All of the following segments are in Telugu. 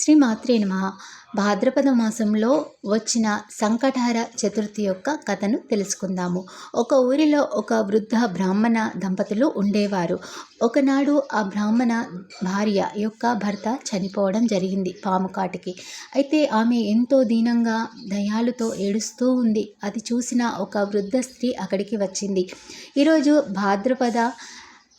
శ్రీ మాత్రే నమః. భాద్రపద మాసంలో వచ్చిన సంకటహర చతుర్థి యొక్క కథను తెలుసుకుందాము. ఒక ఊరిలో ఒక వృద్ధ బ్రాహ్మణ దంపతులు ఉండేవారు. ఒకనాడు ఆ బ్రాహ్మణ భార్య యొక్క భర్త చనిపోవడం జరిగింది పాము కాటికి. అయితే ఆమె ఎంతో దీనంగా దయాలుతో ఏడుస్తూ ఉంది. అది చూసిన ఒక వృద్ధ స్త్రీ అక్కడికి వచ్చింది. ఈరోజు భాద్రపద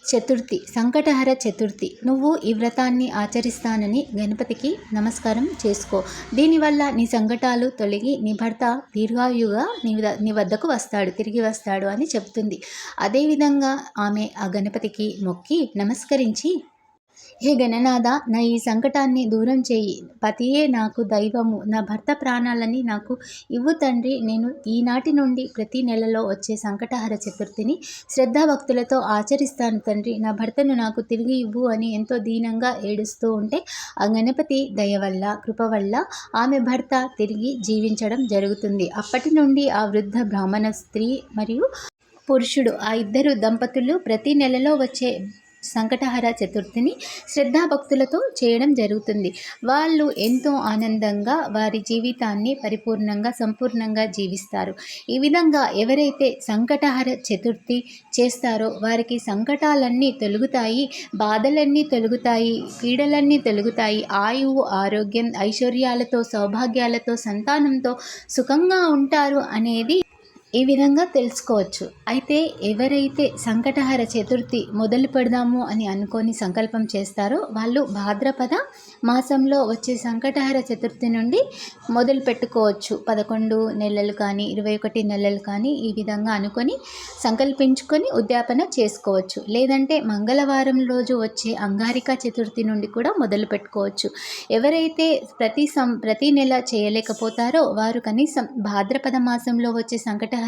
చతుర్థి, సంకటహర చతుర్థి. నువ్వు ఈ వ్రతాన్ని ఆచరిస్తానని గణపతికి నమస్కారం చేసుకో. దీనివల్ల నీ సంకటాలు తొలగి నీ భర్త దీర్ఘాయువుగా నీ వద్దకు తిరిగి వస్తాడు అని చెప్తుంది. అదేవిధంగా ఆమె ఆ గణపతికి మొక్కి నమస్కరించి, హే గణనాథ, నా ఈ సంకటాన్ని దూరం చేయి. పతియే నాకు దైవము. నా భర్త ప్రాణాలని నాకు ఇవ్వు తండ్రి. నేను ఈనాటి నుండి ప్రతి నెలలో వచ్చే సంకటహర చతుర్థిని శ్రద్ధాభక్తులతో ఆచరిస్తాను తండ్రి. నా భర్తను నాకు తిరిగి ఇవ్వు అని ఎంతో దీనంగా ఏడుస్తూ ఉంటే ఆ గణపతి దయ వల్ల, కృప వల్ల ఆమె భర్త తిరిగి జీవించడం జరుగుతుంది. అప్పటి నుండి ఆ వృద్ధ బ్రాహ్మణ స్త్రీ మరియు పురుషుడు, ఆ ఇద్దరు దంపతులు ప్రతి నెలలో వచ్చే సంకటహర చతుర్థిని శ్రద్ధాభక్తులతో చేయడం జరుగుతుంది. వాళ్ళు ఎంతో ఆనందంగా వారి జీవితాన్ని పరిపూర్ణంగా, సంపూర్ణంగా జీవిస్తారు. ఈ విధంగా ఎవరైతే సంకటహర చతుర్థి చేస్తారో వారికి సంకటాలన్నీ తొలగుతాయి, బాధలన్నీ తొలగుతాయి, పీడలన్నీ తొలగుతాయి. ఆయువు, ఆరోగ్యం, ఐశ్వర్యాలతో, సౌభాగ్యాలతో, సంతానంతో సుఖంగా ఉంటారు అనేది ఈ విధంగా తెలుసుకోవచ్చు. అయితే ఎవరైతే సంకటహర చతుర్థి మొదలు పెడదాము అని అనుకొని సంకల్పం చేస్తారో వాళ్ళు భాద్రపద మాసంలో వచ్చే సంకటహర చతుర్థి నుండి మొదలు పెట్టుకోవచ్చు. 11 నెలలు కానీ 21 నెలలు కానీ ఈ విధంగా అనుకొని సంకల్పించుకొని ఉద్యాపన చేసుకోవచ్చు. లేదంటే మంగళవారం రోజు వచ్చే అంగారిక చతుర్థి నుండి కూడా మొదలు పెట్టుకోవచ్చు. ఎవరైతే ప్రతి నెల చేయలేకపోతారో వారు కనీసం భాద్రపద మాసంలో వచ్చే సంకటహర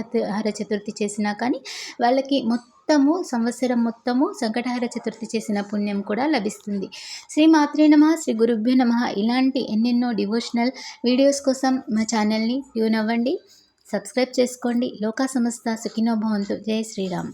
చతుర్థి చేసినా కానీ వాళ్ళకి సంవత్సరం మొత్తము సంకటహర చతుర్థి చేసిన పుణ్యం కూడా లభిస్తుంది. శ్రీ మాత్రే నమః. శ్రీ గురుభ్యో నమః. ఇలాంటి ఎన్నెన్నో డివోషనల్ వీడియోస్ కోసం మా ఛానల్ని ట్యూన్ అవ్వండి, సబ్స్క్రైబ్ చేసుకోండి. లోకా సమస్త సుఖినో భవంతు. జై శ్రీరామ్.